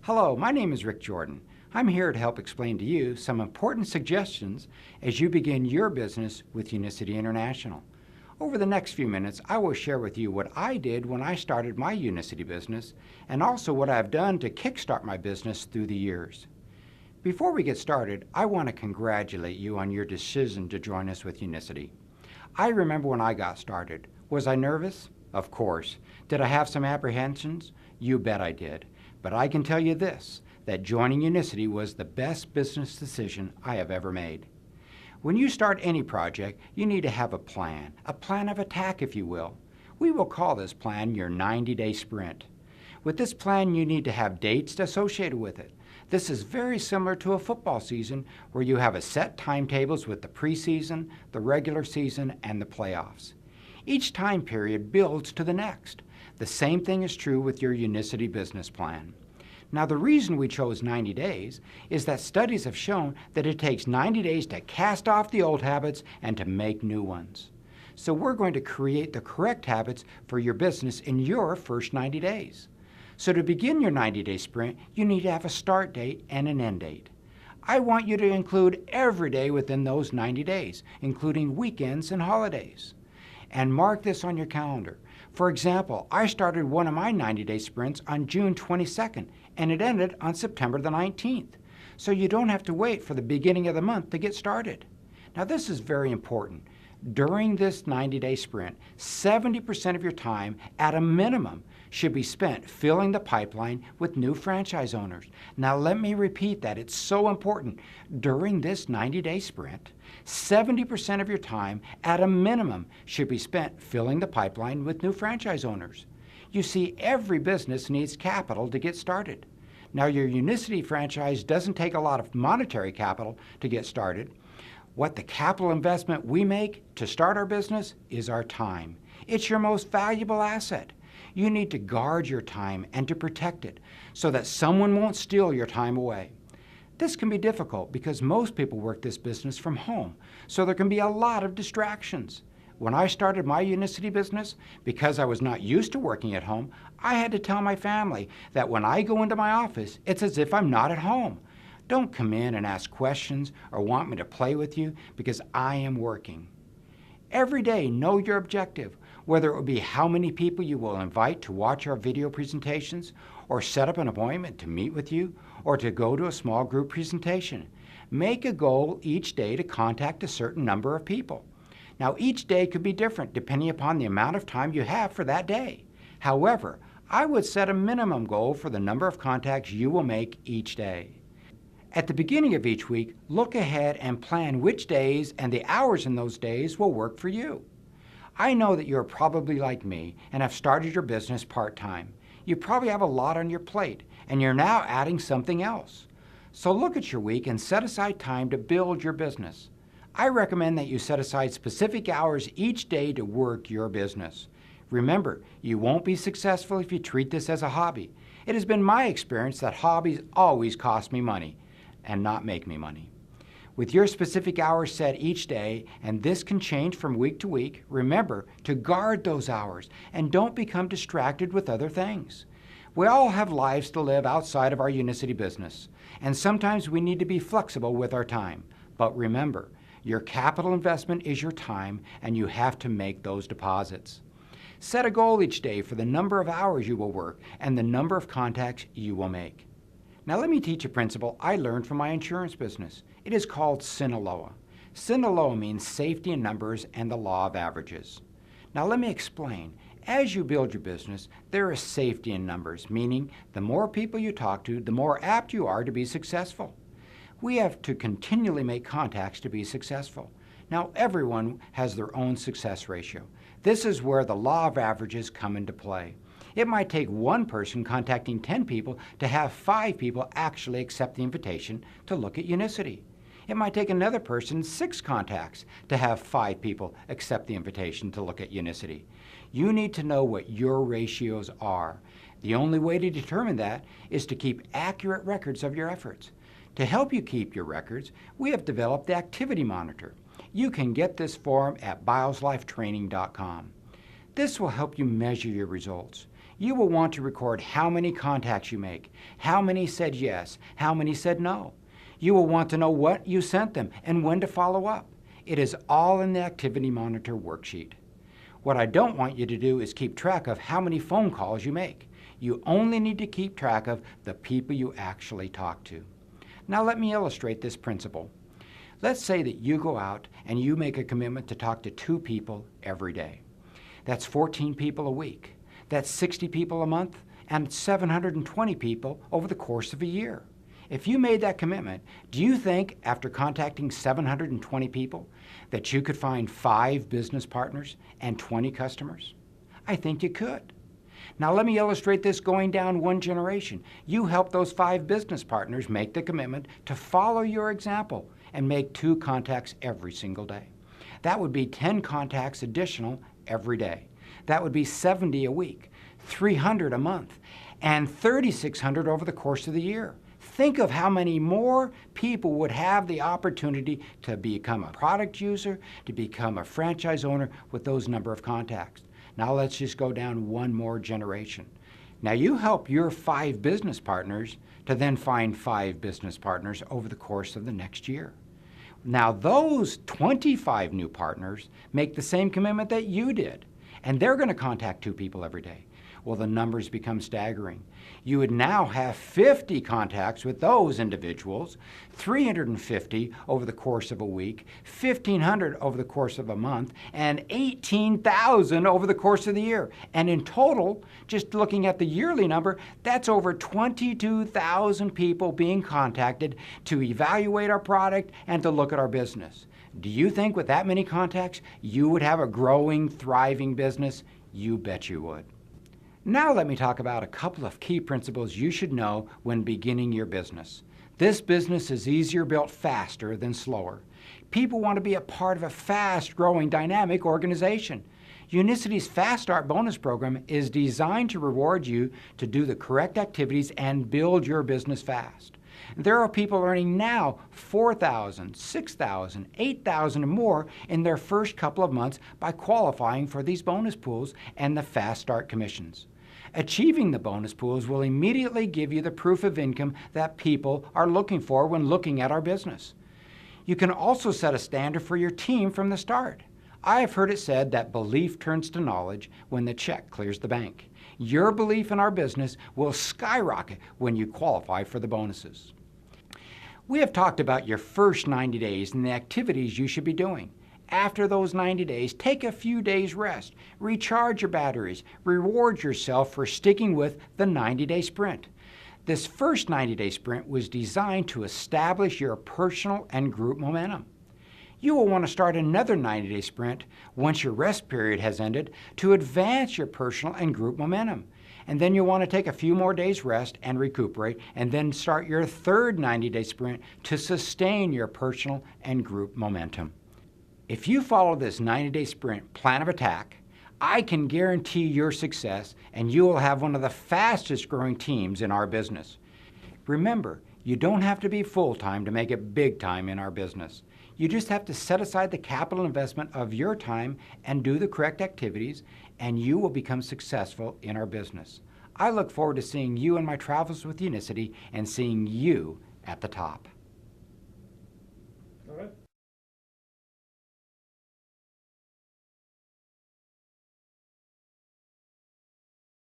Hello, my name is Rick Jordan. I'm here to help explain to you some important suggestions as you begin your business with Unicity International. Over the next few minutes, I will share with you what I did when I started my Unicity business and also what I've done to kickstart my business through the years. Before we get started, I want to congratulate you on your decision to join us with Unicity. I remember when I got started. Was I nervous? Of course. Did I have some apprehensions? You bet I did. But I can tell you this, that joining Unicity was the best business decision I have ever made. When you start any project, you need to have a plan of attack, if you will. We will call this plan your 90-day sprint. With this plan, you need to have dates associated with it. This is very similar to a football season where you have a set timetables with the preseason, the regular season, and the playoffs. Each time period builds to the next. The same thing is true with your Unicity business plan. Now, the reason we chose 90 days is that studies have shown that it takes 90 days to cast off the old habits and to make new ones. So we're going to create the correct habits for your business in your first 90 days. So to begin your 90-day sprint, you need to have a start date and an end date. I want you to include every day within those 90 days, including weekends and holidays. And mark this on your calendar. For example, I started one of my 90-day sprints on June 22nd, and it ended on September the 19th. So you don't have to wait for the beginning of the month to get started. Now, this is very important. During this 90-day sprint, 70% of your time, at a minimum, should be spent filling the pipeline with new franchise owners. Now, let me repeat that. It's so important. During this 90-day sprint, 70% of your time, at a minimum, should be spent filling the pipeline with new franchise owners. You see, every business needs capital to get started. Now, your Unicity franchise doesn't take a lot of monetary capital to get started. What the capital investment we make to start our business is our time. It's your most valuable asset. You need to guard your time and to protect it so that someone won't steal your time away. This can be difficult because most people work this business from home, so there can be a lot of distractions. When I started my Unicity business, because I was not used to working at home, I had to tell my family that when I go into my office, it's as if I'm not at home. Don't come in and ask questions or want me to play with you because I am working. Every day, know your objective, whether it will be how many people you will invite to watch our video presentations, or set up an appointment to meet with you, or to go to a small group presentation. Make a goal each day to contact a certain number of people. Now, each day could be different depending upon the amount of time you have for that day. However, I would set a minimum goal for the number of contacts you will make each day. At the beginning of each week, look ahead and plan which days and the hours in those days will work for you. I know that you're probably like me and have started your business part-time. You probably have a lot on your plate and you're now adding something else. So look at your week and set aside time to build your business. I recommend that you set aside specific hours each day to work your business. Remember, you won't be successful if you treat this as a hobby. It has been my experience that hobbies always cost me money and not make me money. With your specific hours set each day, and this can change from week to week, remember to guard those hours and don't become distracted with other things. We all have lives to live outside of our Unicity business, and sometimes we need to be flexible with our time. But remember, your capital investment is your time, and you have to make those deposits. Set a goal each day for the number of hours you will work and the number of contacts you will make. Now let me teach a principle I learned from my insurance business. It is called Sinaloa. Sinaloa means safety in numbers and the law of averages. Now let me explain. As you build your business, there is safety in numbers, meaning the more people you talk to, the more apt you are to be successful. We have to continually make contacts to be successful. Now everyone has their own success ratio. This is where the law of averages come into play. It might take one person contacting 10 people to have 5 people actually accept the invitation to look at Unicity. It might take another person 6 contacts to have 5 people accept the invitation to look at Unicity. You need to know what your ratios are. The only way to determine that is to keep accurate records of your efforts. To help you keep your records, we have developed the Activity Monitor. You can get this form at BiosLifeTraining.com. This will help you measure your results. You will want to record how many contacts you make, how many said yes, how many said no. You will want to know what you sent them and when to follow up. It is all in the Activity Monitor worksheet. What I don't want you to do is keep track of how many phone calls you make. You only need to keep track of the people you actually talk to. Now let me illustrate this principle. Let's say that you go out and you make a commitment to talk to 2 people every day. That's 14 people a week. That's 60 people a month and 720 people over the course of a year. If you made that commitment, do you think after contacting 720 people that you could find 5 business partners and 20 customers? I think you could. Now let me illustrate this going down one generation. You help those 5 business partners make the commitment to follow your example and make 2 contacts every single day. That would be 10 contacts additional every day. That would be 70 a week, 300 a month, and 3,600 over the course of the year. Think of how many more people would have the opportunity to become a product user, to become a franchise owner with those number of contacts. Now let's just go down one more generation. Now you help your 5 business partners to then find 5 business partners over the course of the next year. Now those 25 new partners make the same commitment that you did, and they're going to contact 2 people every day. Well, the numbers become staggering. You would now have 50 contacts with those individuals, 350 over the course of a week, 1,500 over the course of a month, and 18,000 over the course of the year. And in total, just looking at the yearly number, that's over 22,000 people being contacted to evaluate our product and to look at our business. Do you think with that many contacts, you would have a growing, thriving business? You bet you would. Now let me talk about a couple of key principles you should know when beginning your business. This business is easier built faster than slower. People want to be a part of a fast-growing, dynamic organization. Unicity's Fast Start bonus program is designed to reward you to do the correct activities and build your business fast. There are people earning now $4,000, $6,000, $8,000 and more in their first couple of months by qualifying for these bonus pools and the Fast Start commissions. Achieving the bonus pools will immediately give you the proof of income that people are looking for when looking at our business. You can also set a standard for your team from the start. I have heard it said that belief turns to knowledge when the check clears the bank. Your belief in our business will skyrocket when you qualify for the bonuses. We have talked about your first 90 days and the activities you should be doing. After those 90 days, take a few days rest, recharge your batteries, reward yourself for sticking with the 90-day sprint. This first 90-day sprint was designed to establish your personal and group momentum. You will want to start another 90-day sprint once your rest period has ended to advance your personal and group momentum. And then you'll want to take a few more days rest and recuperate, and then start your third 90-day sprint to sustain your personal and group momentum. If you follow this 90-day sprint plan of attack, I can guarantee your success and you will have one of the fastest growing teams in our business. Remember, you don't have to be full-time to make it big time in our business. You just have to set aside the capital investment of your time and do the correct activities, and you will become successful in our business. I look forward to seeing you in my travels with Unicity and seeing you at the top.